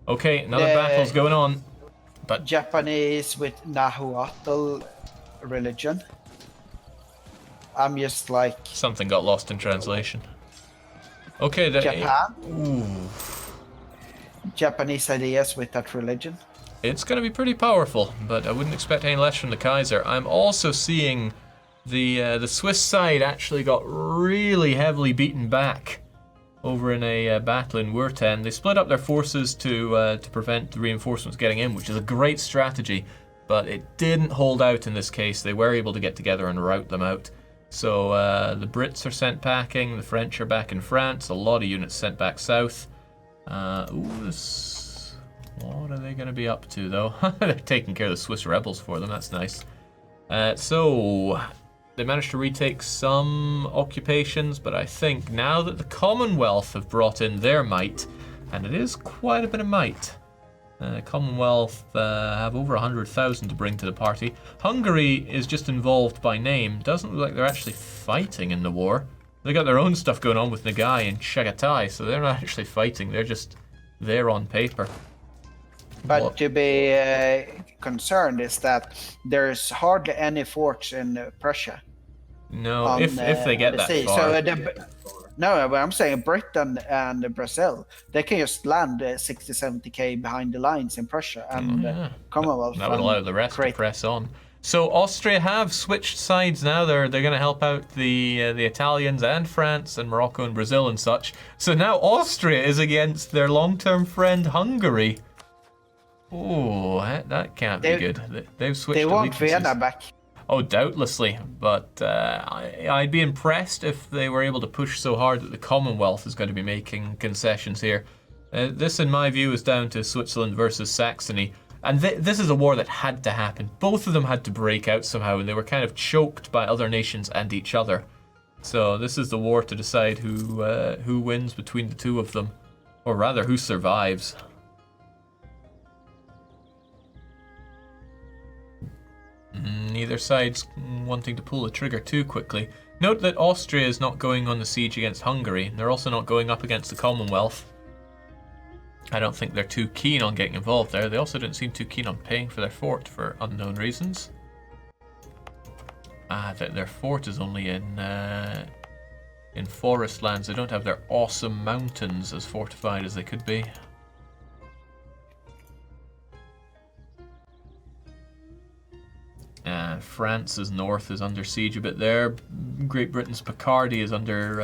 Okay, another battle's going on. But Japanese with Nahuatl religion. I'm just like... Something got lost in translation. Okay, Japan? Ooh. Japanese ideas with that religion. It's going to be pretty powerful, but I wouldn't expect any less from the Kaiser. I'm also seeing the Swiss side actually got really heavily beaten back over in a battle in Wurten. They split up their forces to prevent the reinforcements getting in, which is a great strategy, but it didn't hold out in this case. They were able to get together and rout them out. So the Brits are sent packing, the French are back in France, a lot of units sent back south. What are they going to be up to, though? They're taking care of the Swiss rebels for them, that's nice. So they managed to retake some occupations, but I think now that the Commonwealth have brought in their might, and it is quite a bit of might, Commonwealth have over 100,000 to bring to the party. Hungary is just involved by name. Doesn't look like they're actually fighting in the war. They got their own stuff going on with Nagai and Chagatai, so they're not actually fighting. They're just there on paper. But to be concerned is that there's hardly any forts in Prussia. No, if they get that sea. far. No, but I'm saying Britain and Brazil, they can just land 60, 70k behind the lines in Prussia and Commonwealth. That would allow the rest to press on. So Austria have switched sides now. They're going to help out the Italians and France and Morocco and Brazil and such. So now Austria is against their long-term friend Hungary. Oh, that can't be good. They've switched. They want Vienna back. Oh, doubtlessly, but I'd be impressed if they were able to push so hard that the Commonwealth is going to be making concessions here. This, in my view, is down to Switzerland versus Saxony, and this is a war that had to happen. Both of them had to break out somehow, and they were kind of choked by other nations and each other. So this is the war to decide who wins between the two of them, or rather, who survives. Neither side's wanting to pull the trigger too quickly. Note that Austria is not going on the siege against Hungary. They're also not going up against the Commonwealth. I don't think they're too keen on getting involved there. They also didn't seem too keen on paying for their fort for unknown reasons. Their fort is only in forest lands. They don't have their awesome mountains as fortified as they could be. France's north is under siege a bit there. Great Britain's Picardy is under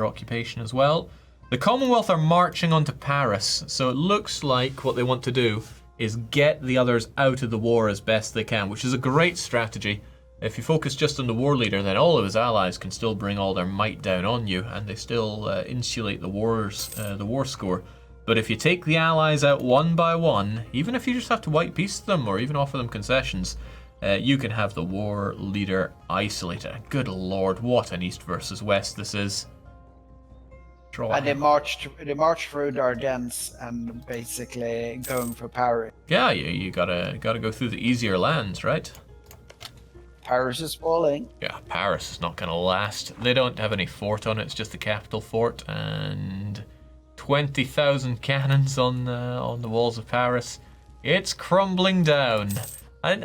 occupation as well. The Commonwealth are marching onto Paris, so it looks like what they want to do is get the others out of the war as best they can, which is a great strategy. If you focus just on the war leader, then all of his allies can still bring all their might down on you, and they still insulate the war score. But if you take the allies out one by one, even if you just have to white piece them or even offer them concessions, you can have the war leader isolated. Good lord, what an east versus west this is. And they marched through the Ardennes and basically going for Paris. Yeah, you gotta go through the easier lands, right? Paris is falling. Yeah, Paris is not gonna last. They don't have any fort on it. It's just the capital fort and 20,000 cannons on the walls of Paris. It's crumbling down. I'm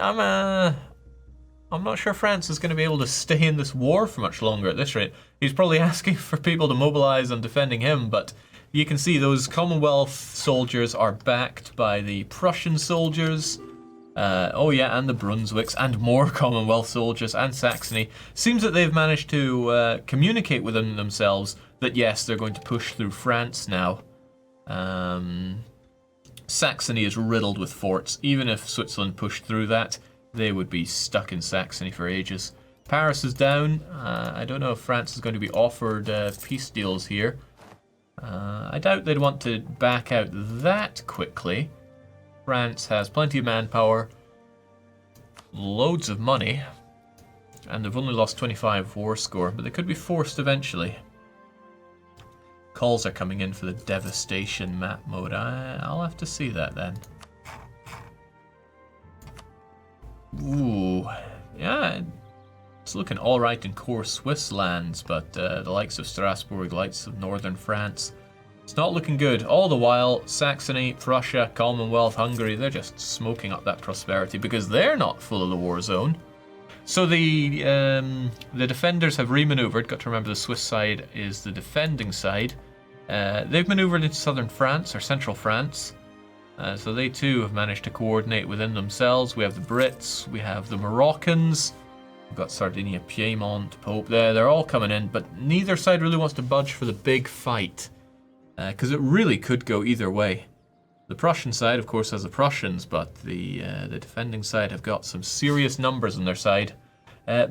not sure France is going to be able to stay in this war for much longer at this rate. He's probably asking for people to mobilize on defending him, but you can see those Commonwealth soldiers are backed by the Prussian soldiers. And the Brunswicks, and more Commonwealth soldiers, and Saxony. Seems that they've managed to communicate with themselves that yes, they're going to push through France now. Saxony is riddled with forts. Even if Switzerland pushed through that, they would be stuck in Saxony for ages. Paris is down. I don't know if France is going to be offered peace deals here. I doubt they'd want to back out that quickly. France has plenty of manpower, loads of money, and they've only lost 25 war score, but they could be forced eventually. Calls are coming in for the devastation map mode. I'll have to see that then. Ooh, yeah, it's looking alright in core Swiss lands, but the likes of Strasbourg, the likes of northern France, It's not looking good. All the while, Saxony, Prussia, Commonwealth, Hungary, they're just smoking up that prosperity because they're not full of the war zone. So the defenders have remaneuvered. Got to remember the Swiss side is the defending side. They've maneuvered into southern France, or central France. So they too have managed to coordinate within themselves. We have the Brits, we have the Moroccans, we've got Sardinia, Piedmont, Pope there. They're all coming in, but neither side really wants to budge for the big fight. Because it really could go either way. The Prussian side, of course, has the Prussians, but the defending side have got some serious numbers on their side.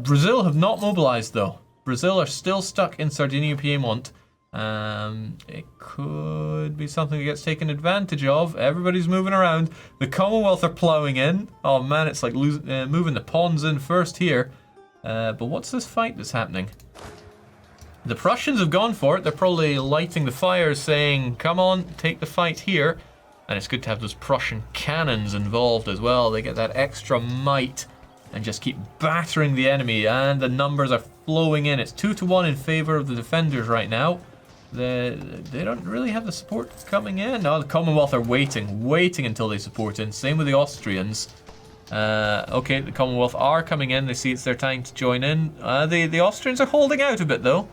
Brazil have not mobilized, though. Brazil are still stuck in Sardinia, Piedmont. It could be something that gets taken advantage of. Everybody's moving around. The Commonwealth are plowing in. Oh man, it's like moving the pawns in first here. But what's this fight that's happening? The Prussians have gone for it. They're probably lighting the fires saying, come on, take the fight here. And it's good to have those Prussian cannons involved as well. They get that extra might and just keep battering the enemy. And the numbers are flowing in. It's 2-1 in favor of the defenders right now. They don't really have the support coming in. No, the Commonwealth are waiting until they support in. Same with the Austrians. Okay, the Commonwealth are coming in. They see it's their time to join in. The Austrians are holding out a bit though.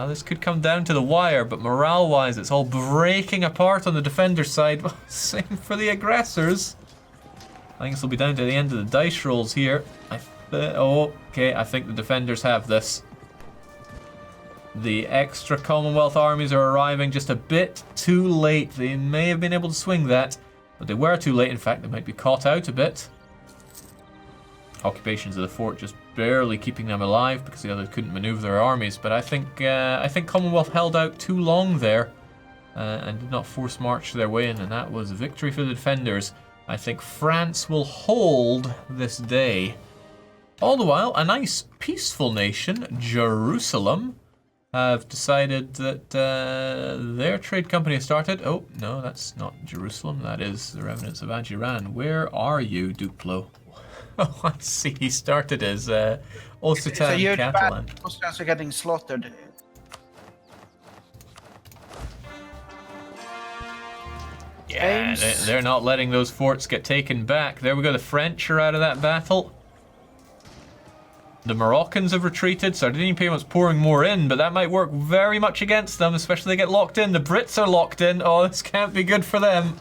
This could come down to the wire, but morale-wise, it's all breaking apart on the defender's side. Same for the aggressors. I think this will be down to the end of the dice rolls here. Okay, I think the defenders have this. The extra Commonwealth armies are arriving just a bit too late. They may have been able to swing that, but they were too late. In fact, they might be caught out a bit. Occupations of the fort just barely keeping them alive because the others couldn't maneuver their armies. But I think Commonwealth held out too long there and did not force march their way in, and that was a victory for the defenders. I think France will hold this day. All the while, a nice peaceful nation, Jerusalem, have decided that their trade company has started. Oh, no, that's not Jerusalem. That is the remnants of Ajiran. Where are you, Duplo? Oh, I see. He started as Occitan Catalan. Austrians are getting slaughtered. Yeah, they're not letting those forts get taken back. There we go. The French are out of that battle. The Moroccans have retreated. Sardinia Piedmont's pouring more in, but that might work very much against them, especially they get locked in. The Brits are locked in. Oh, this can't be good for them.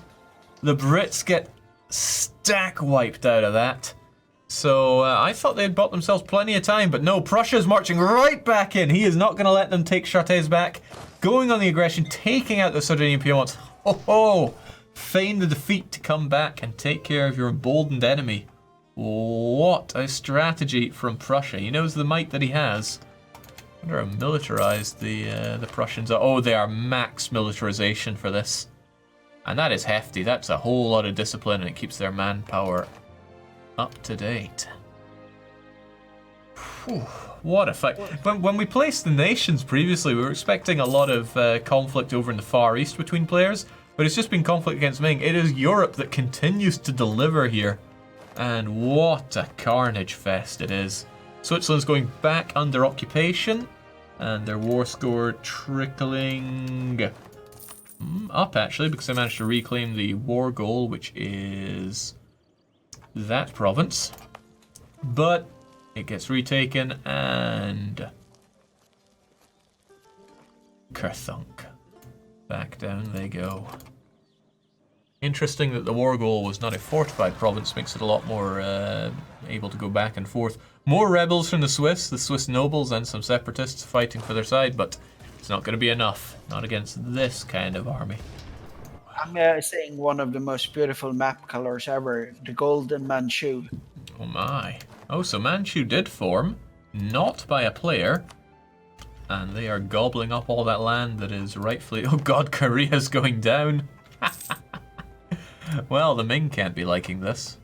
The Brits get stack wiped out of that. So I thought they'd bought themselves plenty of time, but no, Prussia's marching right back in. He is not going to let them take Chartres back. Going on the aggression, taking out the Sardinia Piedmont. Oh, feign the defeat to come back and take care of your emboldened enemy. What a strategy from Prussia. He knows the might that he has. I wonder how militarized the Prussians are. Oh, they are max militarization for this. And that is hefty. That's a whole lot of discipline, and it keeps their manpower up to date. Whew, what a fight. When we placed the nations previously, we were expecting a lot of conflict over in the Far East between players, but it's just been conflict against Ming. It is Europe that continues to deliver here. And what a carnage fest it is. Switzerland's going back under occupation, and their war score trickling up, actually, because they managed to reclaim the war goal, which is that province. But it gets retaken, and kerthunk. Back down they go. Interesting that the war goal was not a fortified province, makes it a lot more able to go back and forth. More rebels from the Swiss nobles and some separatists fighting for their side, but it's not going to be enough. Not against this kind of army. I'm saying one of the most beautiful map colors ever, the golden Manchu. Oh my. Oh, so Manchu did form, not by a player, and they are gobbling up all that land that is rightfully... Oh god, Korea's going down. Well, the Ming can't be liking this.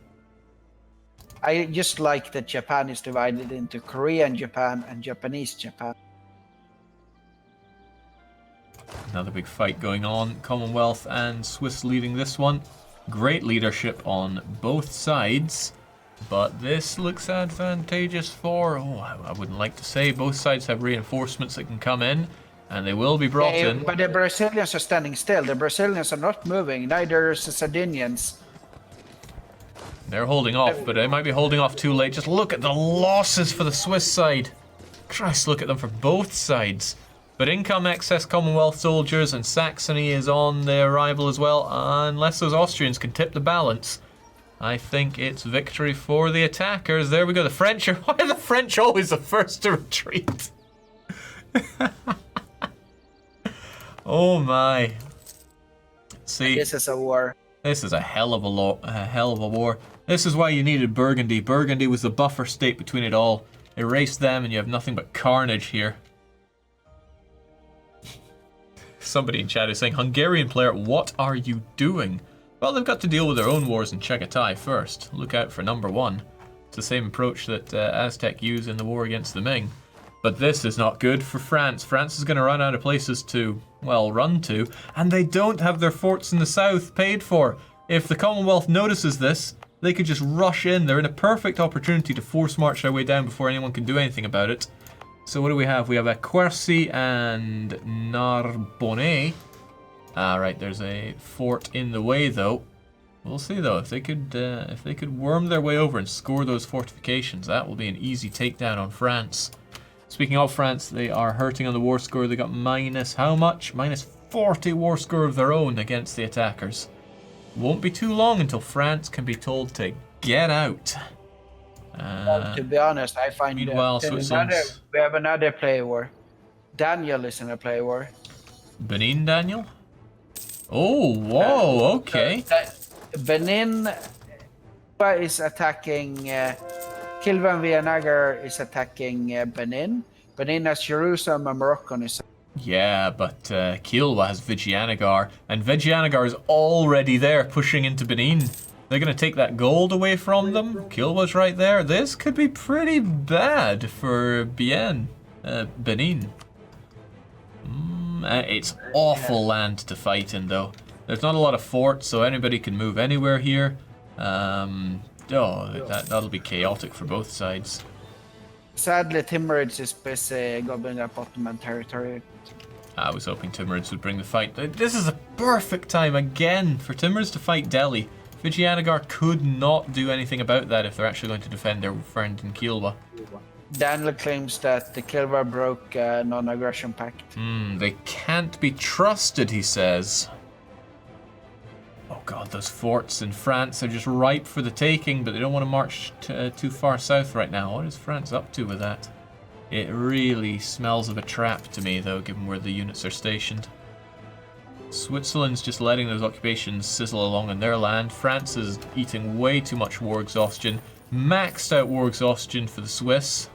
I just like that Japan is divided into Korean Japan and Japanese Japan. Another big fight going on. Commonwealth and Swiss leading this one. Great leadership on both sides. But this looks advantageous for... Oh, I wouldn't like to say. Both sides have reinforcements that can come in. And they will be brought in. But the Brazilians are standing still. The Brazilians are not moving. Neither is the Sardinians. They're holding off, but they might be holding off too late. Just look at the losses for the Swiss side. Christ, look at them for both sides. But in come excess Commonwealth soldiers, and Saxony is on the arrival as well. Unless those Austrians can tip the balance, I think it's victory for the attackers. There we go. The French are... Why are the French always the first to retreat? Oh my. See, this is a war. This is a hell of a war. This is why you needed Burgundy. Burgundy was the buffer state between it all. Erase them and you have nothing but carnage here. Somebody in chat is saying, Hungarian player, what are you doing? Well, they've got to deal with their own wars in Chagatai first. Look out for number one. It's the same approach that Aztec used in the war against the Ming. But this is not good for France. France is going to run out of places to, well, run to. And they don't have their forts in the south paid for. If the Commonwealth notices this, they could just rush in. They're in a perfect opportunity to force march their way down before anyone can do anything about it. So what do we have? We have a Quercy and Narbonne. Right, there's a fort in the way though. We'll see though, if they could worm their way over and score those fortifications, that will be an easy takedown on France. Speaking of France, they are hurting on the war score. They got minus how much? Minus 40 war score of their own against the attackers. Won't be too long until France can be told to get out. Well, to be honest, I find meanwhile, we have another player war. Daniel is in a player war. Benin, Daniel? Oh, whoa, okay. Benin is attacking... Kilvan Villanagar is attacking Benin. Benin has Jerusalem and Morocco. Yeah, but Kilwa has Vijayanagar, and Vijayanagar is already there pushing into Benin. They're going to take that gold away from them. Kilwa's right there. This could be pretty bad for Benin. It's awful land to fight in, though. There's not a lot of forts, so anybody can move anywhere here. That'll be chaotic for both sides. Sadly, Timurids is busy gobbling up Ottoman territory. I was hoping Timurids would bring the fight. This is a perfect time again for Timurids to fight Delhi. Vijayanagar could not do anything about that if they're actually going to defend their friend in Kilwa. Daniel claims that the Kilwa broke non-aggression pact. They can't be trusted, he says. Oh god, those forts in France are just ripe for the taking, but they don't want to march too far south right now. What is France up to with that? It really smells of a trap to me, though, given where the units are stationed. Switzerland's just letting those occupations sizzle along in their land. France is eating way too much war exhaustion. Maxed out war exhaustion for the Swiss.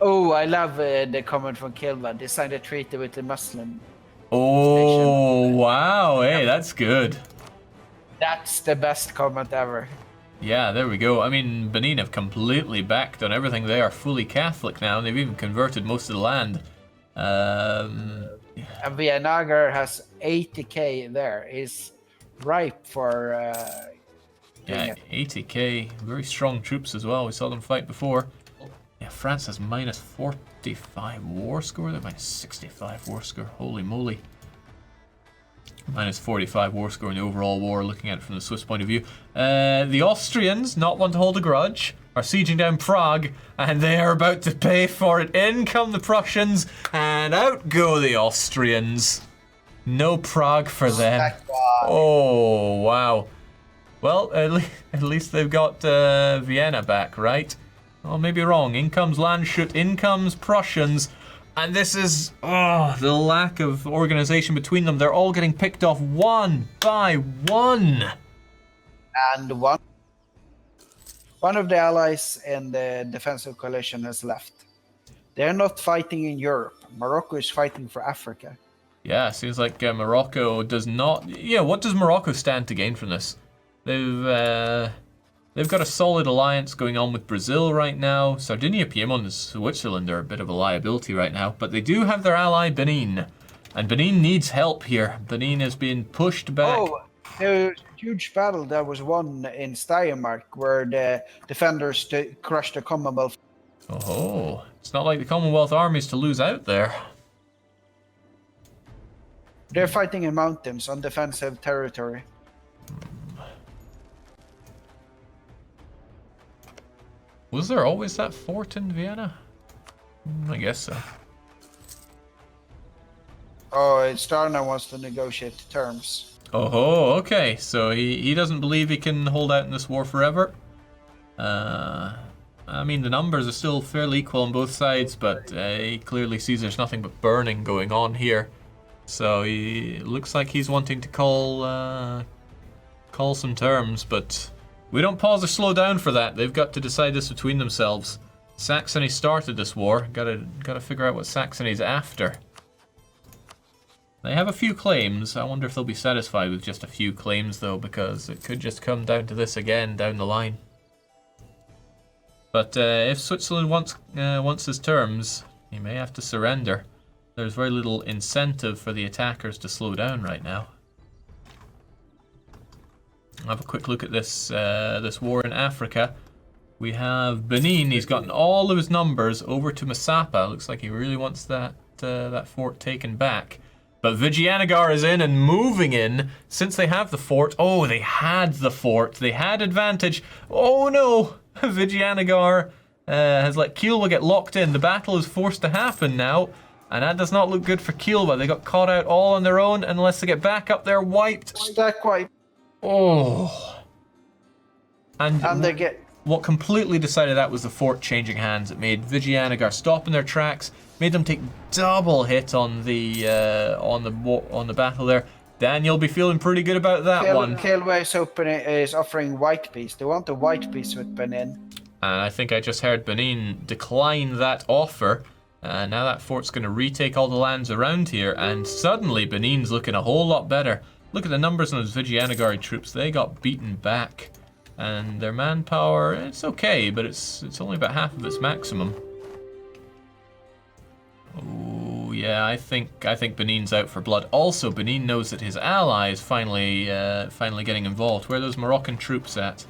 Oh, I love the comment from Kilva. They signed a treaty with the Muslim. Oh, wow. Hey, that's good. That's the best comment ever. Yeah, there we go. I mean, Benin have completely backed on everything. They are fully Catholic now, and they've even converted most of the land. And Villanagar has 80k there. He's ripe for... yeah, 80k. Very strong troops as well. We saw them fight before. Yeah, France has minus 45 war score. They're minus 65 war score. Holy moly. Minus 45 war score in the overall war, looking at it from the Swiss point of view. The Austrians, not one to hold a grudge, are sieging down Prague, and they are about to pay for it. In come the Prussians, and out go the Austrians. No Prague for them. Oh, wow. Well, at least they've got Vienna back, right? Oh, maybe wrong. In comes Landshut, in comes Prussians. And this is, the lack of organization between them. They're all getting picked off one by one. And one of the allies in the defensive coalition has left. They're not fighting in Europe. Morocco is fighting for Africa. Yeah, seems like Morocco does not... Yeah, what does Morocco stand to gain from this? They've got a solid alliance going on with Brazil right now. Sardinia, Piedmont, and Switzerland are a bit of a liability right now. But they do have their ally, Benin. And Benin needs help here. Benin has been pushed back. Oh, the huge battle that was won in Steiermark where the defenders crushed the Commonwealth. Oh, it's not like the Commonwealth armies to lose out there. They're fighting in mountains on defensive territory. Was there always that fort in Vienna? I guess so. Oh, Starna wants to negotiate terms. Oh, okay. So he doesn't believe he can hold out in this war forever. I mean, the numbers are still fairly equal on both sides, but he clearly sees there's nothing but burning going on here. So he looks like he's wanting to call some terms, but we don't pause or slow down for that. They've got to decide this between themselves. Saxony started this war. Gotta figure out what Saxony's after. They have a few claims. I wonder if they'll be satisfied with just a few claims, though, because it could just come down to this again down the line. But if Switzerland wants his terms, he may have to surrender. There's very little incentive for the attackers to slow down right now. I'll have a quick look at this this war in Africa. We have Benin. He's gotten all of his numbers over to Masapa. Looks like he really wants that that fort taken back. But Vijayanagara is in and moving in since they have the fort. Oh, they had the fort. They had advantage. Oh no! Vijayanagara has let Kiewa get locked in. The battle is forced to happen now. And that does not look good for Kiewa. They got caught out all on their own. Unless they get back up, they're wiped. Stack wipe. Oh. And they get... What completely decided that was the fort changing hands. It made Vijayanagara stop in their tracks. Made them take double hit on the battle there. Daniel be feeling pretty good about that one. Kiewa is offering white peace. They want a white peace with Benin. And I think I just heard Benin decline that offer. Now that fort's going to retake all the lands around here, and suddenly Benin's looking a whole lot better. Look at the numbers on those Vijayanagari troops. They got beaten back. And their manpower, it's okay, but it's only about half of its maximum. Oh yeah, I think Benin's out for blood. Also, Benin knows that his ally is finally getting involved. Where are those Moroccan troops at?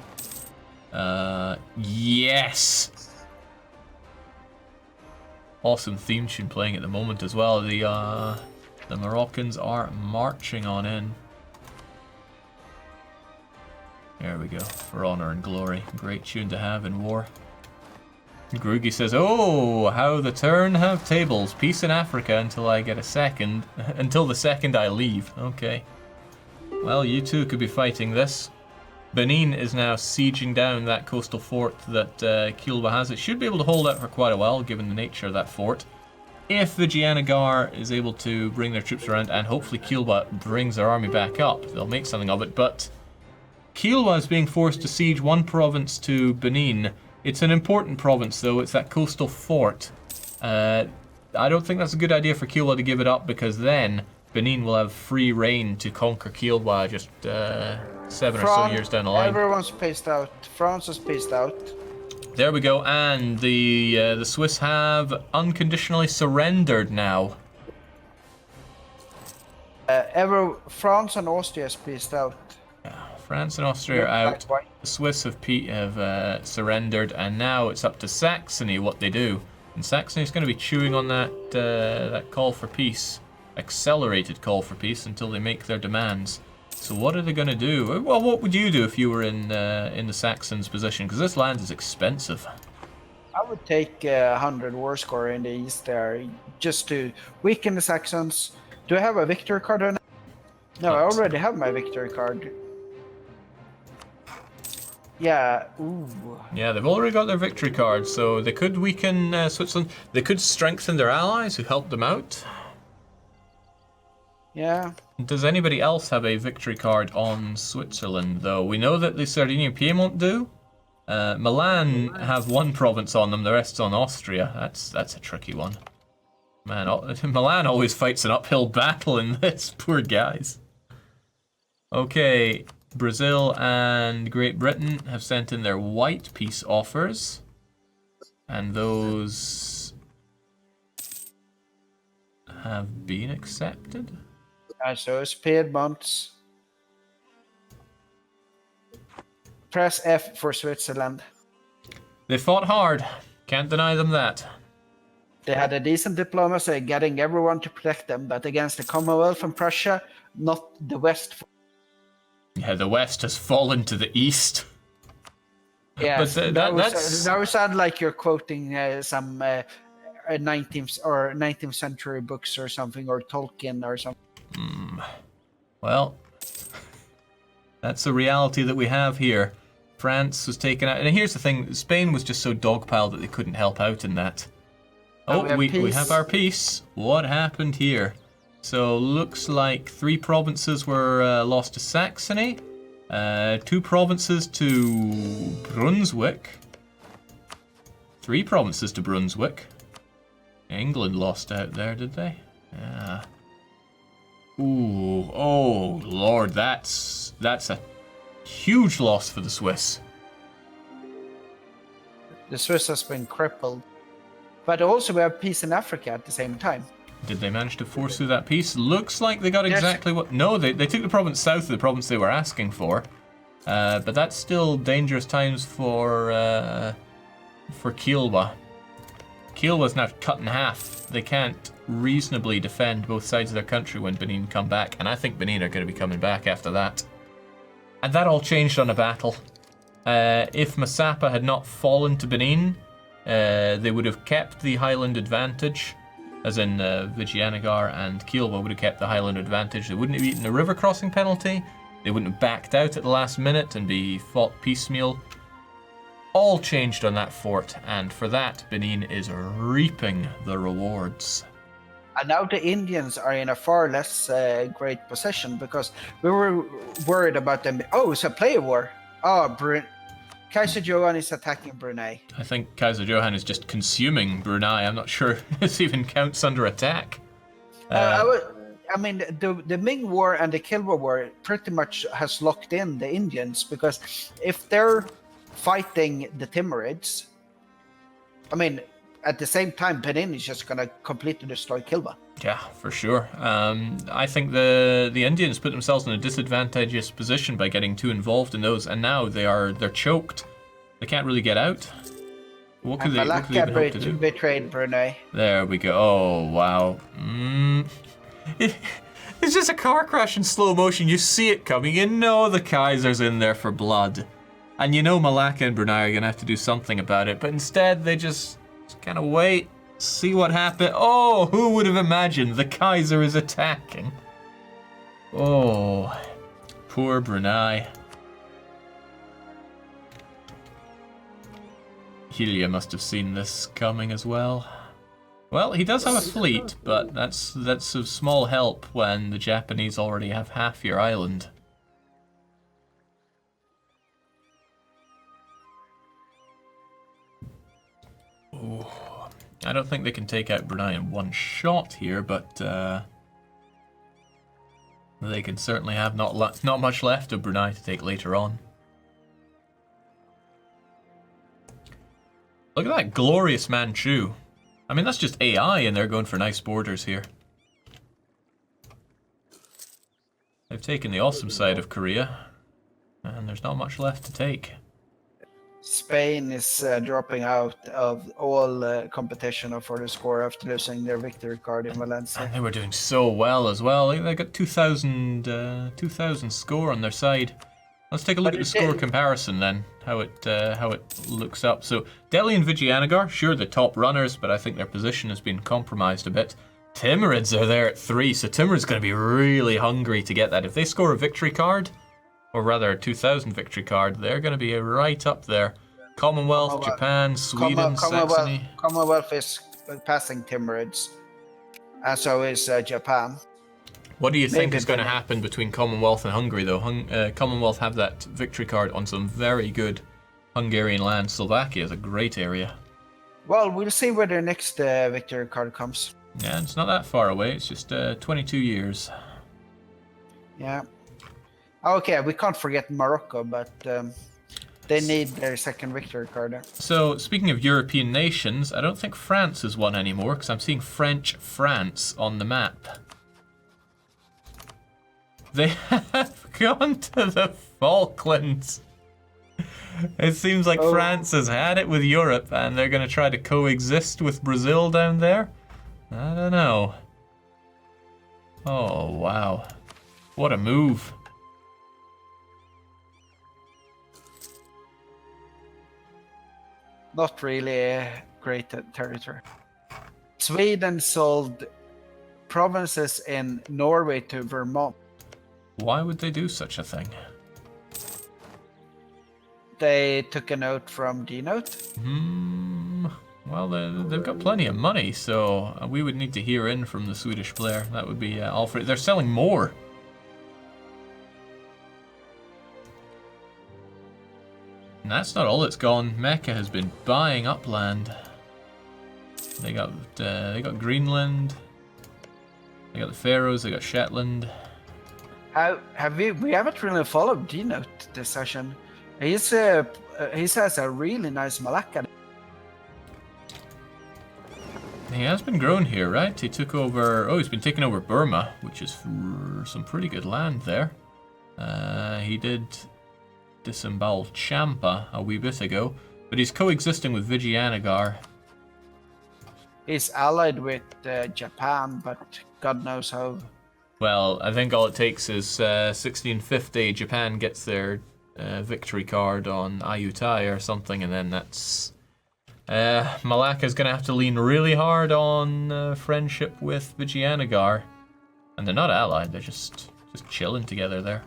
Yes. Awesome theme tune playing at the moment as well. The Moroccans are marching on in. There we go. For honor and glory. Great tune to have in war. Grugi says, "Oh, how the turn have tables. Peace in Africa until I get a second. Until the second I leave." Okay. Well, you two could be fighting this. Benin is now sieging down that coastal fort that Kiewa has. It should be able to hold out for quite a while, given the nature of that fort. If Vijayanagara is able to bring their troops around, and hopefully Kiewa brings their army back up, they'll make something of it. But Kiewa is being forced to siege one province to Benin. It's an important province, though. It's that coastal fort. I don't think that's a good idea for Kiewa to give it up, because then Benin will have free reign to conquer Kiewa just 7 or so years down the line. Everyone's paced out. France is paced out. There we go, and the Swiss have unconditionally surrendered now. France and Austria is paced out. France and Austria are out. The Swiss have surrendered, and now it's up to Saxony what they do. And Saxony's going to be chewing on that call for peace, accelerated call for peace, until they make their demands. So what are they going to do? Well, what would you do if you were in the Saxons' position? Because this land is expensive. I would take 100 war score in the east there, just to weaken the Saxons. Do I have a victory card or not? No, I already have my victory card. Yeah, ooh. Yeah, they've already got their victory card, so they could weaken Switzerland. They could strengthen their allies who helped them out. Yeah. Does anybody else have a victory card on Switzerland, though? We know that the Sardinia and Piedmont do. Milan have one province on them, the rest's on Austria. That's a tricky one. Man, Milan always fights an uphill battle in this, poor guys. Okay, Brazil and Great Britain have sent in their white peace offers. And those have been accepted. So it's Piedmont. Press F for Switzerland. They fought hard. Can't deny them that. They had a decent diplomacy, getting everyone to protect them, but against the Commonwealth and Prussia, not the West. Yeah, the West has fallen to the East. Yes, But that would sound like you're quoting some 19th century books or something, or Tolkien or something. Well, that's the reality that we have here. France was taken out, and here's the thing: Spain was just so dogpiled that they couldn't help out in that. Oh, we have our peace. What happened here? So looks like 3 provinces were lost to Saxony, 2 provinces to Brunswick, 3 provinces to Brunswick. England lost out there, did they? Yeah. Ooh, oh Lord, that's a huge loss for the Swiss. The Swiss has been crippled. But also we have peace in Africa at the same time. Did they manage to force through that peace? Looks like they got exactly what... No, they took the province south of the province they were asking for. But that's still dangerous times for Kilwa. Kilwa's now cut in half. They can't reasonably defend both sides of their country when Benin come back. And I think Benin are going to be coming back after that. And that all changed on a battle. If Masapa had not fallen to Benin... they would have kept the Highland advantage, as in Vijayanagara and Kilwa would have kept the Highland advantage. They wouldn't have eaten a river crossing penalty. They wouldn't have backed out at the last minute and be fought piecemeal. All changed on that fort, and for that, Benin is reaping the rewards. And now the Indians are in a far less great position, because we were worried about them. Oh, it's a player war. Oh, Kaiser Johan is attacking Brunei. I think Kaiser Johan is just consuming Brunei. I'm not sure this even counts under attack. I mean, the Ming War and the Kilwa War pretty much has locked in the Indians, because if they're fighting the Timurids, I mean, at the same time, Benin is just going to completely destroy Kilwa. Yeah, for sure. I think the Indians put themselves in a disadvantageous position by getting too involved in those, and now they're choked. They can't really get out. What could they even hope to do? Betrayed Brunei. There we go. Oh, wow. It's just a car crash in slow motion. You see it coming. You know the Kaiser's in there for blood. And you know Malacca and Brunei are going to have to do something about it. But instead, they just kind of wait, see what happens. Oh, who would have imagined the Kaiser is attacking? Oh, poor Brunei. Hilya must have seen this coming as well. Well, he does have a fleet, but that's of small help when the Japanese already have half your island. Ooh. I don't think they can take out Brunei in one shot here, but they can certainly have not much left of Brunei to take later on. Look at that glorious Manchu. I mean, that's just AI, and they're going for nice borders here. They've taken the awesome side of Korea, and there's not much left to take. Spain is dropping out of all competition for the score after losing their victory card in Valencia. And they were doing so well as well. They got 2,000 score on their side. Let's take a look at the score comparison then, how it looks up. So Delhi and Vijayanagar, sure, the top runners, but I think their position has been compromised a bit. Timurids are there at 3, so Timurids going to be really hungry to get that. If they score a victory card, or rather a 2,000 victory card, they're going to be right up there. Commonwealth, Japan, Sweden, Saxony. Commonwealth is passing Timurids, and so is Japan. What do you think is going to happen between Commonwealth and Hungary, though? Commonwealth have that victory card on some very good Hungarian land. Slovakia is a great area. Well, we'll see where their next victory card comes. Yeah, it's not that far away. It's just 22 years. Yeah. Okay, we can't forget Morocco, but they need their second victory card. So, speaking of European nations, I don't think France is one anymore, because I'm seeing French France on the map. They have gone to the Falklands. It seems like France has had it with Europe, and they're going to try to coexist with Brazil down there. I don't know. Oh, wow. What a move. Not really a great territory. Sweden sold provinces in Norway to Vermont. Why would they do such a thing? They took a note from D-Note. Well, they've got plenty of money, so we would need to hear in from the Swedish player. That would be Alfred. They're selling more. And that's not all that's gone. Mecca has been buying up land. They got Greenland. They got the Faroes. They got Shetland. We haven't really followed D-Note this session. He has a really nice Malacca. He has been grown here, right? He took over... Oh, he's been taking over Burma, which is some pretty good land there. He did disembowel Champa a wee bit ago, but he's coexisting with Vijayanagar. He's allied with Japan, but God knows how. Well, I think all it takes is 1650, Japan gets their victory card on Ayutthaya or something, and then that's... Malacca's going to have to lean really hard on friendship with Vijayanagar. And they're not allied, they're just chilling together there.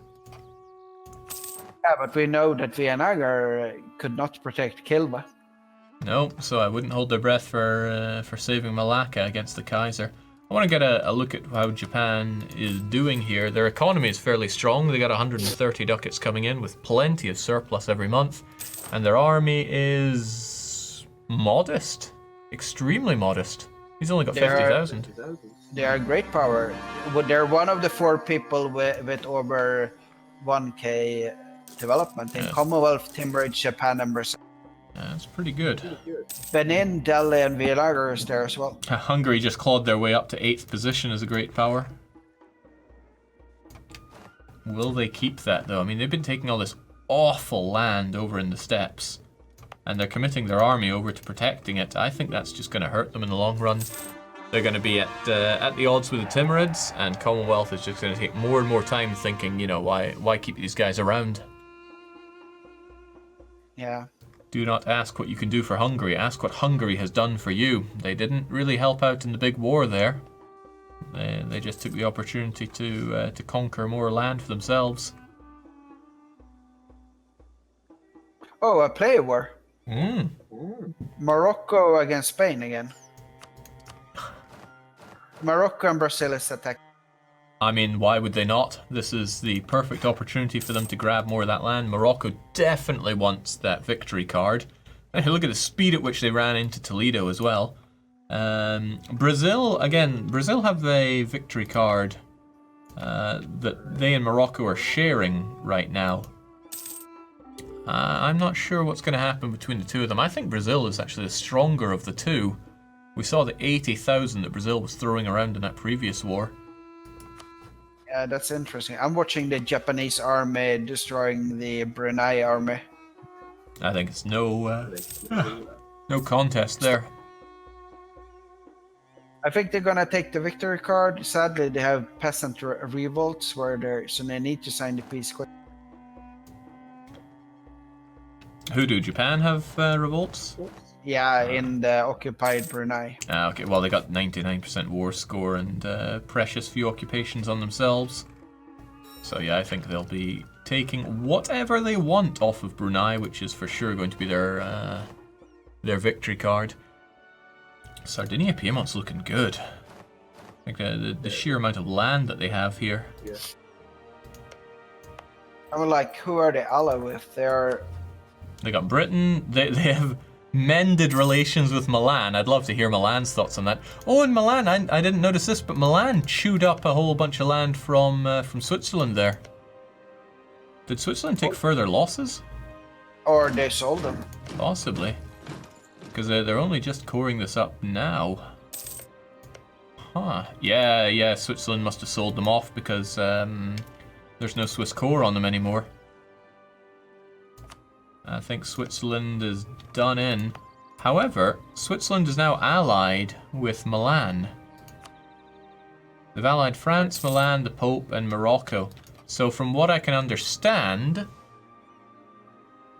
Yeah, but we know that Vijayanagar could not protect Kilwa. No, so I wouldn't hold their breath for saving Malacca against the Kaiser. I want to get a look at how Japan is doing here. Their economy is fairly strong. They got 130 ducats coming in with plenty of surplus every month. And their army is modest. Extremely modest. He's only got 50,000. They are a great power. They're one of the 4 people with over 1k development in Commonwealth, Timor, Japan, and Brazil. That's pretty good. Benin, Delhi, and Villagre is there as well. Hungary just clawed their way up to 8th position as a great power. Will they keep that, though? I mean, they've been taking all this awful land over in the steppes, and they're committing their army over to protecting it. I think that's just going to hurt them in the long run. They're going to be at the odds with the Timurids, and Commonwealth is just going to take more and more time thinking, you know, why keep these guys around? Yeah. Do not ask what you can do for Hungary. Ask what Hungary has done for you. They didn't really help out in the big war there. They just took the opportunity to conquer more land for themselves. Oh, a player war. Morocco against Spain again. Morocco and Brazil is attacking. I mean, why would they not? This is the perfect opportunity for them to grab more of that land. Morocco definitely wants that victory card. And look at the speed at which they ran into Toledo as well. Brazil have a victory card that they and Morocco are sharing right now. I'm not sure what's going to happen between the two of them. I think Brazil is actually the stronger of the two. We saw the 80,000 that Brazil was throwing around in that previous war. Yeah, that's interesting. I'm watching the Japanese army destroying the Brunei army. I think it's no contest there. I think they're gonna take the victory card. Sadly, they have peasant revolts so they need to sign the peace quick. Who do Japan have revolts? Yeah, in the occupied Brunei. Okay, well they got 99% war score and precious few occupations on themselves. So yeah, I think they'll be taking whatever they want off of Brunei, which is for sure going to be their victory card. Sardinia Piemont's looking good. I think the sheer amount of land that they have here. Yeah. I mean, like, who are they allied with? They got Britain. They have mended relations with Milan. I'd love to hear Milan's thoughts on that. Oh, and Milan, I didn't notice this, but Milan chewed up a whole bunch of land from Switzerland there. Did Switzerland take further losses? Or they sold them. Possibly. Because they're only just coring this up now. Huh. Yeah, Switzerland must have sold them off because there's no Swiss core on them anymore. I think Switzerland is done in. However, Switzerland is now allied with Milan. They've allied France, Milan, the Pope, and Morocco. So from what I can understand...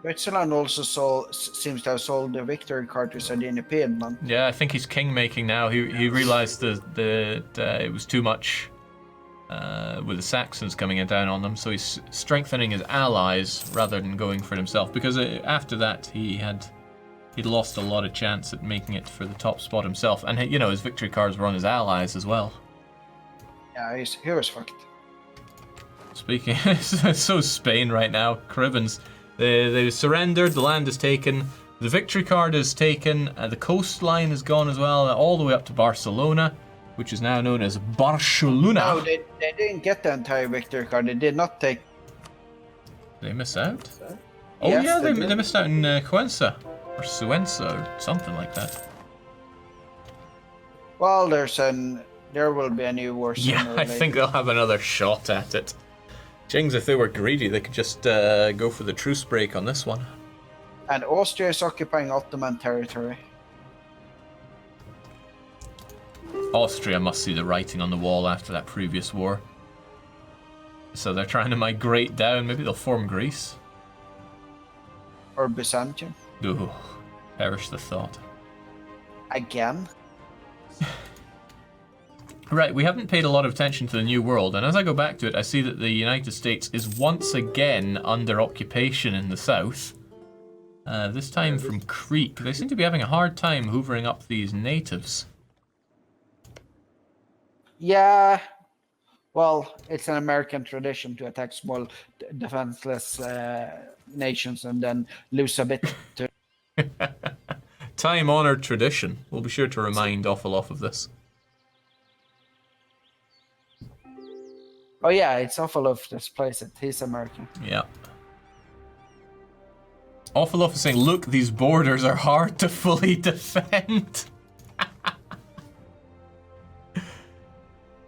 Switzerland also seems to have sold the victory card to Sardinia Piedmont. Yeah, I think he's king-making now. He realised that it was too much with the Saxons coming down on them, so he's strengthening his allies rather than going for it himself. Because after that, he'd lost a lot of chance at making it for the top spot himself. And, you know, his victory cards were on his allies as well. Yeah, he was fucked. Speaking, so Spain right now, Caribbeans, they surrendered, the land is taken, the victory card is taken, the coastline is gone as well, all the way up to Barcelona, which is now known as Barcelona. No, they didn't get the entire victory card. They did not take... They miss out? Oh Yes, yeah, they did. missed out in Cuenca, or Suenca, or something like that. Well, there will be a new war sooner Yeah, or I later. think they'll have another shot at it. Jings, if they were greedy, they could just go for the truce break on this one. And Austria is occupying Ottoman territory. Austria must see the writing on the wall after that previous war. So they're trying to migrate down. Maybe they'll form Greece. Or Byzantium. Ooh, perish the thought. Again? Right, we haven't paid a lot of attention to the New World, and as I go back to it, I see that the United States is once again under occupation in the south. This time from Crete. They seem to be having a hard time hoovering up these natives. Yeah. Well, it's an American tradition to attack small, defenseless nations and then lose a bit to... Time-honored tradition. We'll be sure to remind Awful-Off of this. Oh yeah, it's awful of this place. He's American. Yeah. Awful-Off is saying, look, these borders are hard to fully defend.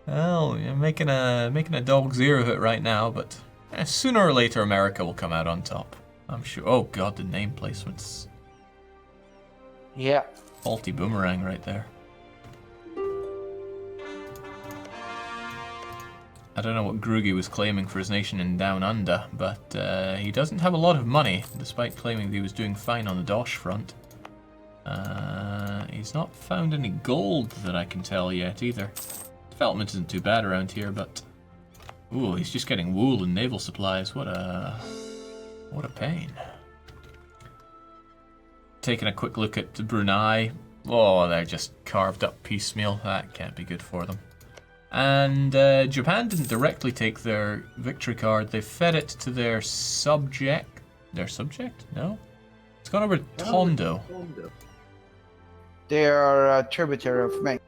Well, you're making a dog's ear of it right now, but sooner or later America will come out on top. I'm sure. Oh god, the name placements. Yeah. Faulty boomerang right there. I don't know what Grugi was claiming for his nation in Down Under, but he doesn't have a lot of money, despite claiming that he was doing fine on the Dosh front. He's not found any gold that I can tell yet either. Development isn't too bad around here, but... Ooh, he's just getting wool and naval supplies. What a pain. Taking a quick look at Brunei. Oh, they're just carved up piecemeal. That can't be good for them. And Japan didn't directly take their victory card. They fed it to their subject. Their subject? No? It's gone over to Tondo. They are a tributary of Ming.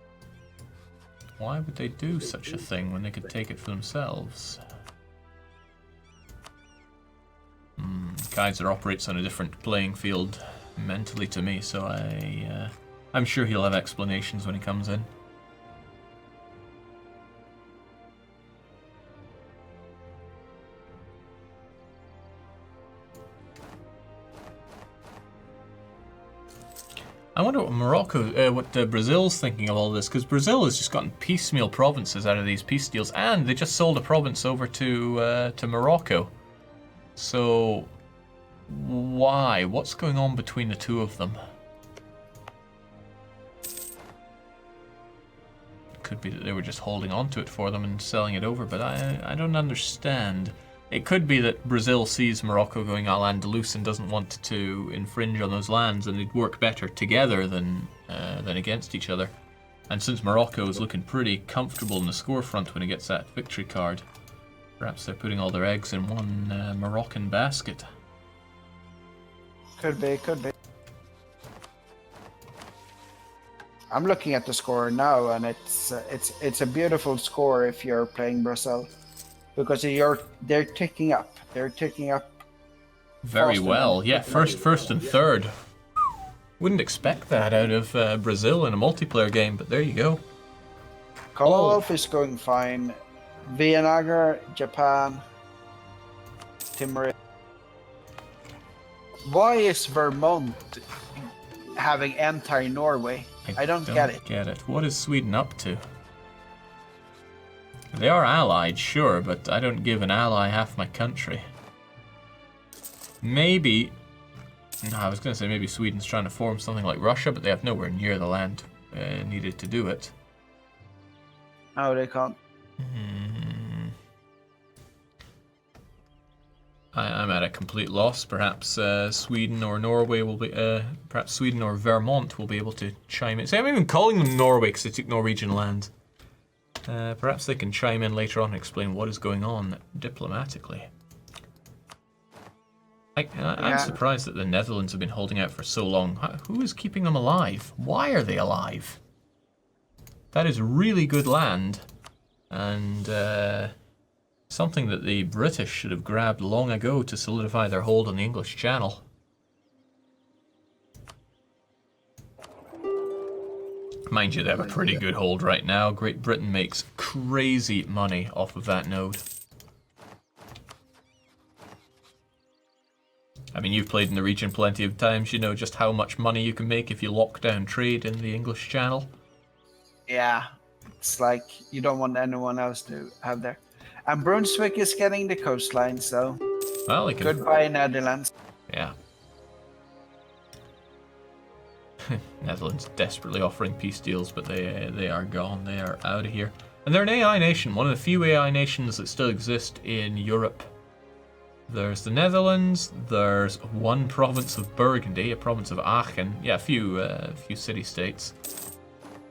Why would they do such a thing when they could take it for themselves? Kaiser operates on a different playing field mentally to me, so I'm sure he'll have explanations when he comes in. I wonder what Brazil's thinking of all this, because Brazil has just gotten piecemeal provinces out of these peace deals, and they just sold a province over to Morocco. So, why? What's going on between the two of them? It could be that they were just holding on to it for them and selling it over, but I don't understand. It could be that Brazil sees Morocco going Al-Andalus and doesn't want to infringe on those lands, and they'd work better together than against each other. And since Morocco is looking pretty comfortable in the score front when it gets that victory card, perhaps they're putting all their eggs in one Moroccan basket. Could be. I'm looking at the score now, and it's a beautiful score if you're playing Brazil. Because they're ticking up. They're ticking up very well. Yeah, first and third. Wouldn't expect that out of Brazil in a multiplayer game, but there you go. Commonwealth is going fine. Vietnam, Japan, Timor. Why is Vermont having anti-Norway? I don't get it. What is Sweden up to? They are allied, sure, but I don't give an ally half my country. Maybe... No, I was going to say maybe Sweden's trying to form something like Russia, but they have nowhere near the land needed to do it. No, they can't. I'm at a complete loss. Perhaps Sweden or Norway will be... perhaps Sweden or Vermont will be able to chime in. See, I'm even calling them Norway because they took Norwegian land. Perhaps they can chime in later on and explain what is going on diplomatically. I'm surprised that the Netherlands have been holding out for so long. Who is keeping them alive? Why are they alive? That is really good land, and something that the British should have grabbed long ago to solidify their hold on the English Channel. Mind you, they have a pretty good hold right now. Great Britain makes crazy money off of that node. I mean, you've played in the region plenty of times. You know just how much money you can make if you lock down trade in the English Channel. Yeah, it's like you don't want anyone else to have there. And Brunswick is getting the coastline, so well, they can... goodbye, Netherlands. Yeah. Netherlands desperately offering peace deals, but they are gone. They are out of here. And they're an AI nation, one of the few AI nations that still exist in Europe. There's the Netherlands, there's one province of Burgundy, a province of Aachen, yeah, a few city-states.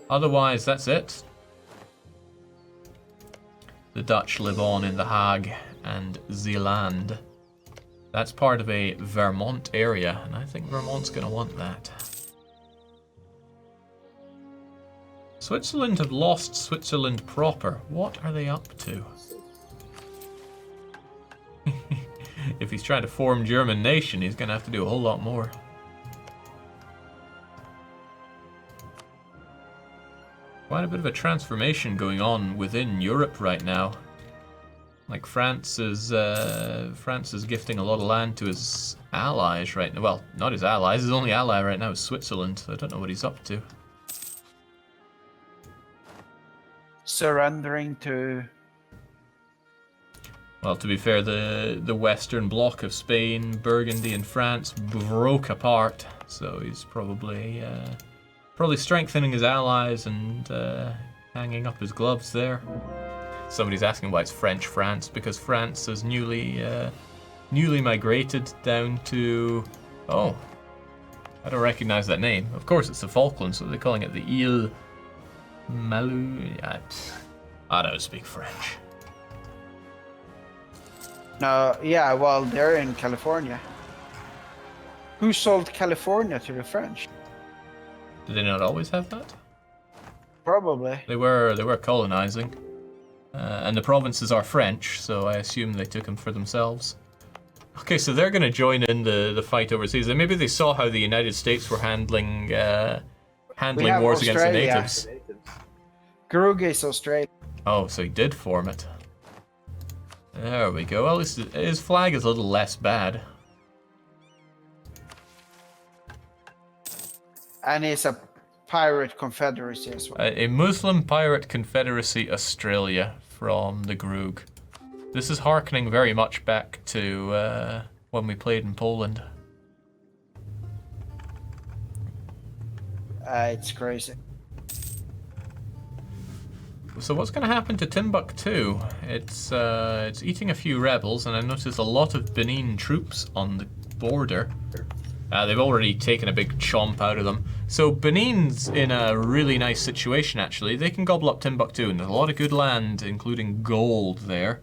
Otherwise, that's it. The Dutch live on in The Hague and Zeeland. That's part of a Vermont area, and I think Vermont's going to want that. Switzerland have lost Switzerland proper. What are they up to? If he's trying to form German nation, he's going to have to do a whole lot more. Quite a bit of a transformation going on within Europe right now. Like France is gifting a lot of land to his allies right now. Well, not his allies. His only ally right now is Switzerland. So I don't know what he's up to. Surrendering to... Well, to be fair, the Western bloc of Spain, Burgundy, and France broke apart, so he's probably strengthening his allies and hanging up his gloves there. Somebody's asking why it's French France, because France has newly migrated down to... Oh, I don't recognize that name. Of course, it's the Falklands, so they're calling it the Ile Malu. I don't speak French. No, yeah, well, they're in California. Who sold California to the French? Did they not always have that? Probably. They were colonizing, and the provinces are French, so I assume they took them for themselves. Okay, so they're going to join in the fight overseas, and maybe they saw how the United States were handling wars against the natives. Grug is Australia. Oh, so he did form it. There we go. Well, at least his flag is a little less bad. And it's a pirate confederacy as well. A Muslim pirate confederacy Australia from the Grug. This is harkening very much back to when we played in Poland. It's crazy. So what's going to happen to Timbuktu? It's eating a few rebels, and I noticed a lot of Benin troops on the border. They've already taken a big chomp out of them. So Benin's in a really nice situation, actually. They can gobble up Timbuktu, and there's a lot of good land, including gold there.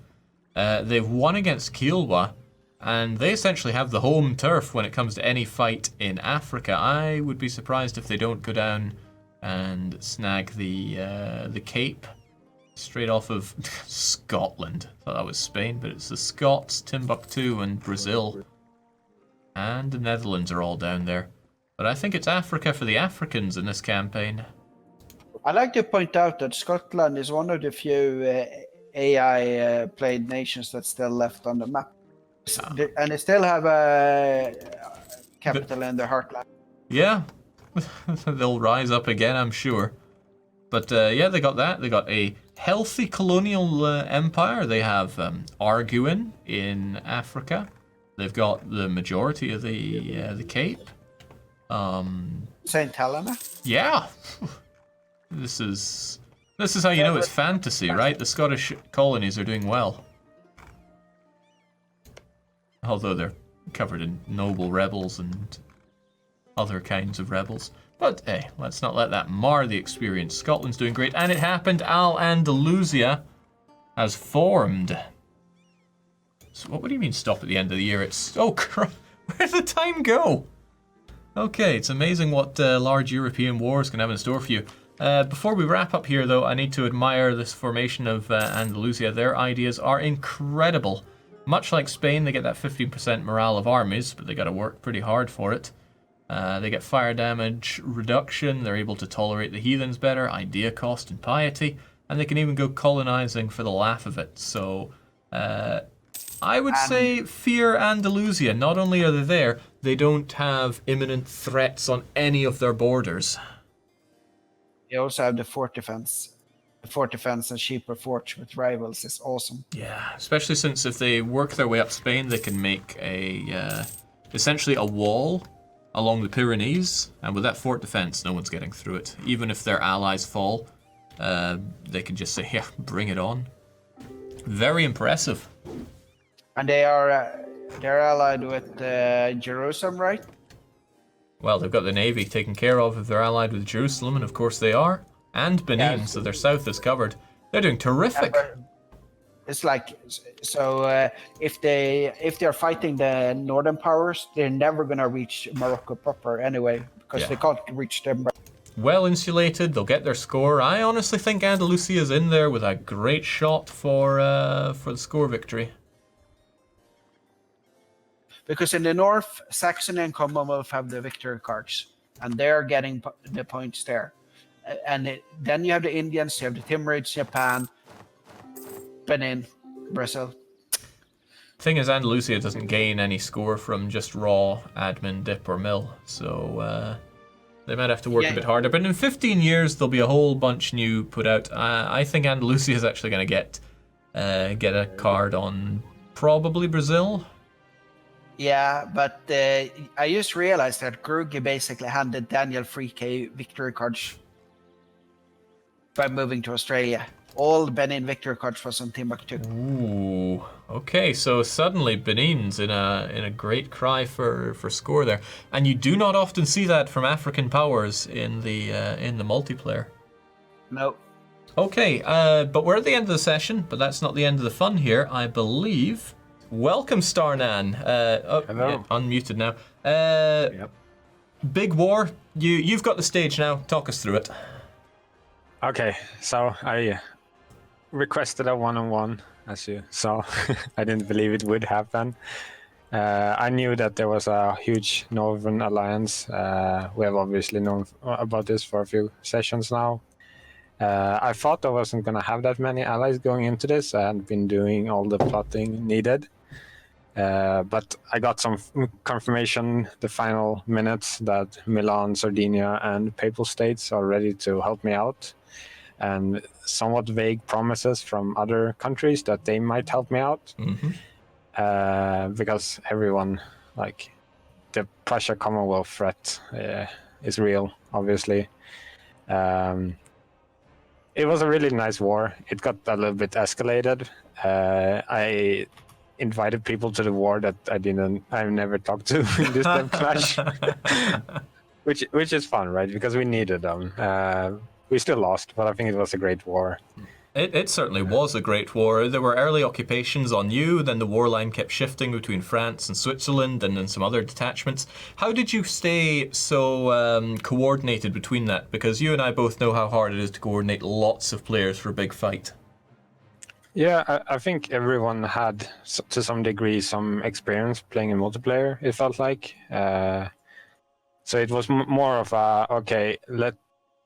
They've won against Kilwa, and they essentially have the home turf when it comes to any fight in Africa. I would be surprised if they don't go down and snag the Cape. Straight off of Scotland. I thought that was Spain, but it's the Scots, Timbuktu, and Brazil. And the Netherlands are all down there. But I think it's Africa for the Africans in this campaign. I'd like to point out that Scotland is one of the few AI-played nations that's still left on the map. And they still have capital in the heartland. Yeah, they'll rise up again, I'm sure. But yeah, they got that. They got a healthy colonial empire. They have Arguin in Africa. They've got the majority of the Cape. St. Helena. Yeah, this is how you know it's fantasy, right? The Scottish colonies are doing well, although they're covered in noble rebels and other kinds of rebels. But hey, let's not let that mar the experience. Scotland's doing great, and it happened. Al-Andalusia has formed. So what do you mean stop at the end of the year? It's where'd the time go? Okay, it's amazing what large European wars can have in store for you. Before we wrap up here, though, I need to admire this formation of Andalusia. Their ideas are incredible. Much like Spain, they get that 15% morale of armies, but they got to work pretty hard for it. They get fire damage reduction, they're able to tolerate the heathens better, idea cost and piety, and they can even go colonizing for the laugh of it. So I would say fear Andalusia. Not only are they there, they don't have imminent threats on any of their borders. They also have the fort defense. The fort defense and cheaper forts with rivals is awesome. Yeah, especially since if they work their way up Spain, they can make a essentially a wall along the Pyrenees, and with that fort defense, no one's getting through it. Even if their allies fall, they can just say, yeah, bring it on. Very impressive. And they're allied with Jerusalem, right? Well, they've got the navy taken care of if they're allied with Jerusalem, and of course they are. And Benin, so their south is covered. They're doing terrific. It's like, so if they're fighting the northern powers, they're never going to reach Morocco proper anyway, because they can't reach them. Well insulated, they'll get their score. I honestly think Andalusia is in there with a great shot for the score victory. Because in the north, Saxony and Commonwealth have the victory cards, and they're getting the points there. And then you have the Indians, you have the Timurids, Japan, Benin, Brazil. Thing is, Andalusia doesn't gain any score from just raw admin, dip, or mill, so they might have to work a bit harder. But in 15 years, there'll be a whole bunch new put out. I think Andalusia is actually going to get a card on probably Brazil. Yeah, but I just realized that Grugi basically handed Daniel 3K victory cards by moving to Australia. All the Benin victory cards was on Timbuktu. Ooh, okay. So suddenly Benin's in a great cry for score there, and you do not often see that from African powers in the multiplayer. No. Okay, but we're at the end of the session, but that's not the end of the fun here, I believe. Welcome, Starnan. Hello. Yeah, unmuted now. Yep. Big war. You've got the stage now. Talk us through it. Okay, so I requested a one-on-one, as you saw. I didn't believe it would happen. I knew that there was a huge Northern Alliance. We have obviously known about this for a few sessions now. I thought I wasn't going to have that many allies going into this. I hadn't been doing all the plotting needed. But I got some confirmation the final minutes that Milan, Sardinia, and Papal States are ready to help me out. And somewhat vague promises from other countries that they might help me out. Mm-hmm. Because everyone, like, the Prussia Commonwealth threat is real, obviously. It was a really nice war. It got a little bit escalated. I invited people to the war that I've never talked to in this dev clash, which is fun, right? Because we needed them. We still lost, but I think it was a great war. It certainly was a great war. There were early occupations on you, then the war line kept shifting between France and Switzerland and then some other detachments. How did you stay so coordinated between that? Because you and I both know how hard it is to coordinate lots of players for a big fight. Yeah, I think everyone had, to some degree, some experience playing in multiplayer, it felt like. So it was more of a, okay,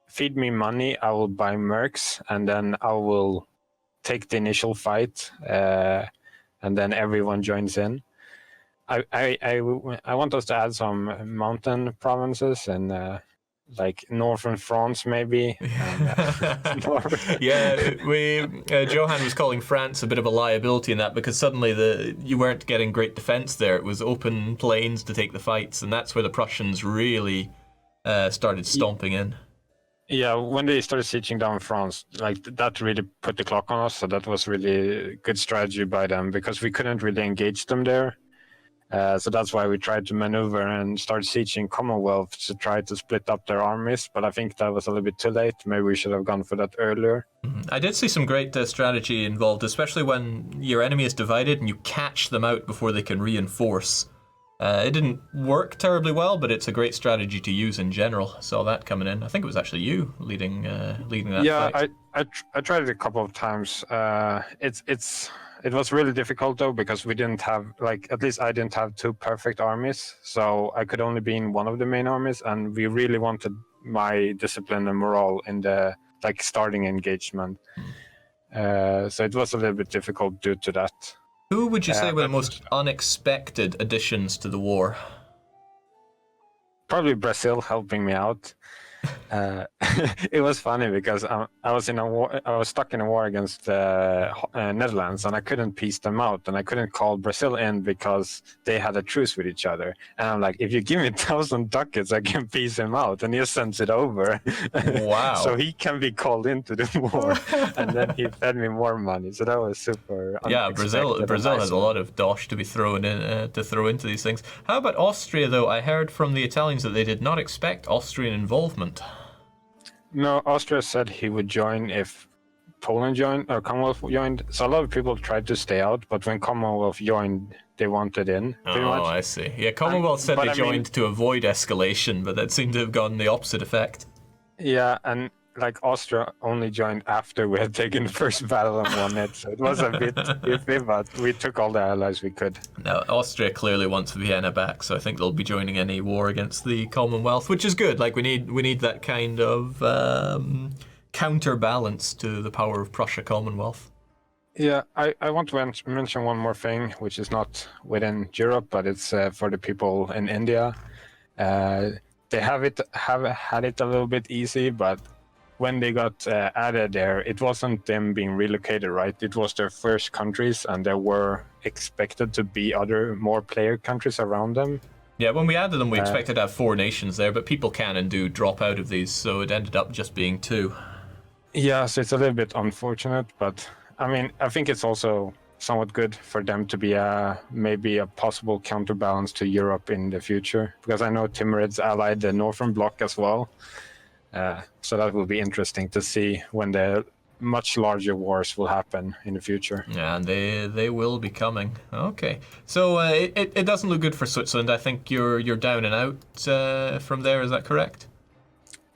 feed me money, I will buy mercs, and then I will take the initial fight, and then everyone joins in. I want us to add some mountain provinces and like northern France maybe. And, Yeah, Johan was calling France a bit of a liability in that because suddenly you weren't getting great defense there. It was open plains to take the fights, and that's where the Prussians really started stomping in. Yeah, when they started sieging down France, like that really put the clock on us. So that was really good strategy by them because we couldn't really engage them there. So that's why we tried to maneuver and start sieging Commonwealth to try to split up their armies. But I think that was a little bit too late. Maybe we should have gone for that earlier. I did see some great strategy involved, especially when your enemy is divided and you catch them out before they can reinforce. It didn't work terribly well, but it's a great strategy to use in general. Saw that coming in. I think it was actually you leading that fight. Yeah, I tried it a couple of times. It was really difficult though because we didn't have, like, at least I didn't have two perfect armies, so I could only be in one of the main armies, and we really wanted my discipline and morale in the starting engagement. So it was a little bit difficult due to that. Who would you say were the most unexpected additions to the war? Probably Brazil helping me out. It was funny because I was stuck in a war against the Netherlands, and I couldn't piece them out, and I couldn't call Brazil in because they had a truce with each other. And I'm like, if you give me 1,000 ducats, I can piece him out, and he sends it over. Wow! So he can be called into the war, and then he fed me more money. So that was super. Yeah, Brazil has a lot of dosh to be thrown in to throw into these things. How about Austria, though? I heard from the Italians that they did not expect Austrian involvement. No, Austria said he would join if Poland joined or Commonwealth joined. So a lot of people tried to stay out, but when Commonwealth joined, they wanted in. Oh, much. I see. Yeah, Commonwealth said they joined to avoid escalation, but that seemed to have gotten the opposite effect. Yeah, and like Austria only joined after we had taken the first battle and won it, so it was a bit iffy, but we took all the allies we could. Now, Austria clearly wants Vienna back, so I think they'll be joining any war against the Commonwealth, which is good. Like we need that kind of counterbalance to the power of Prussia Commonwealth. Yeah, I want to mention one more thing, which is not within Europe, but it's for the people in India. They have had it a little bit easy, but when they got added there, it wasn't them being relocated, right? It was their first countries, and there were expected to be other more player countries around them. Yeah, when we added them, we expected to have 4 nations there, but people can and do drop out of these, so it ended up just being 2. Yeah, so it's a little bit unfortunate, but I mean, I think it's also somewhat good for them to be maybe a possible counterbalance to Europe in the future, because I know Timurids allied the Northern Bloc as well. So that will be interesting to see when the much larger wars will happen in the future. Yeah, and they will be coming. Okay, so it doesn't look good for Switzerland. I think you're down and out from there. Is that correct?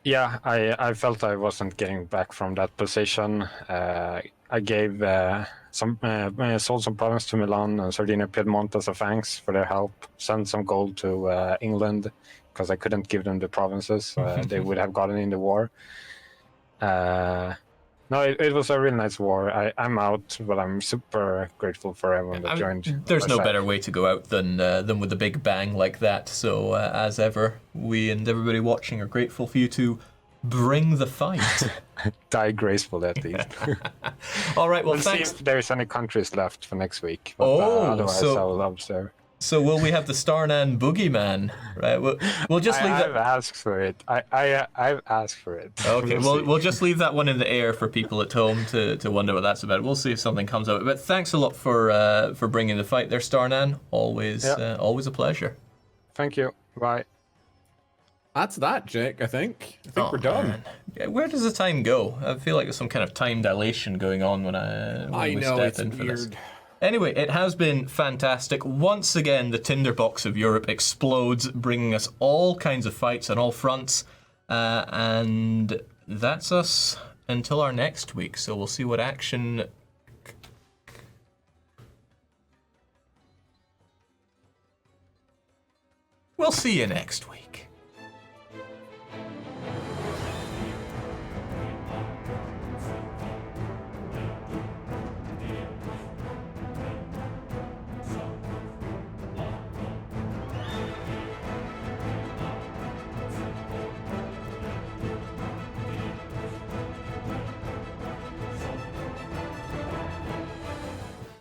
Yeah, I felt I wasn't getting back from that position. I gave sold some province to Milan and Sardinia Piedmont as a thanks for their help. Sent some gold to England, because I couldn't give them the provinces. They would have gotten in the war. No, it was a really nice war. I'm out, but I'm super grateful for everyone that joined. There's no better way to go out than with a big bang like that. So as ever, we and everybody watching are grateful for you to bring the fight. Die gracefully at least. All right, well, we'll thanks. see if there's any countries left for next week. But, otherwise, I will observe. So will we have the Starnan Boogeyman? Right, we'll just leave that. I've asked for it. I've asked for it. Okay, we'll just leave that one in the air for people at home to wonder what that's about. We'll see if something comes out. But thanks a lot for bringing the fight there, Starnan. Always a pleasure. Thank you. Bye. That's that, Jake. I think we're done. Man. Where does the time go? I feel like there's some kind of time dilation going on when we step in for this. Anyway, it has been fantastic. Once again, the tinderbox of Europe explodes, bringing us all kinds of fights on all fronts. And that's us until our next week. So we'll see what action... We'll see you next week.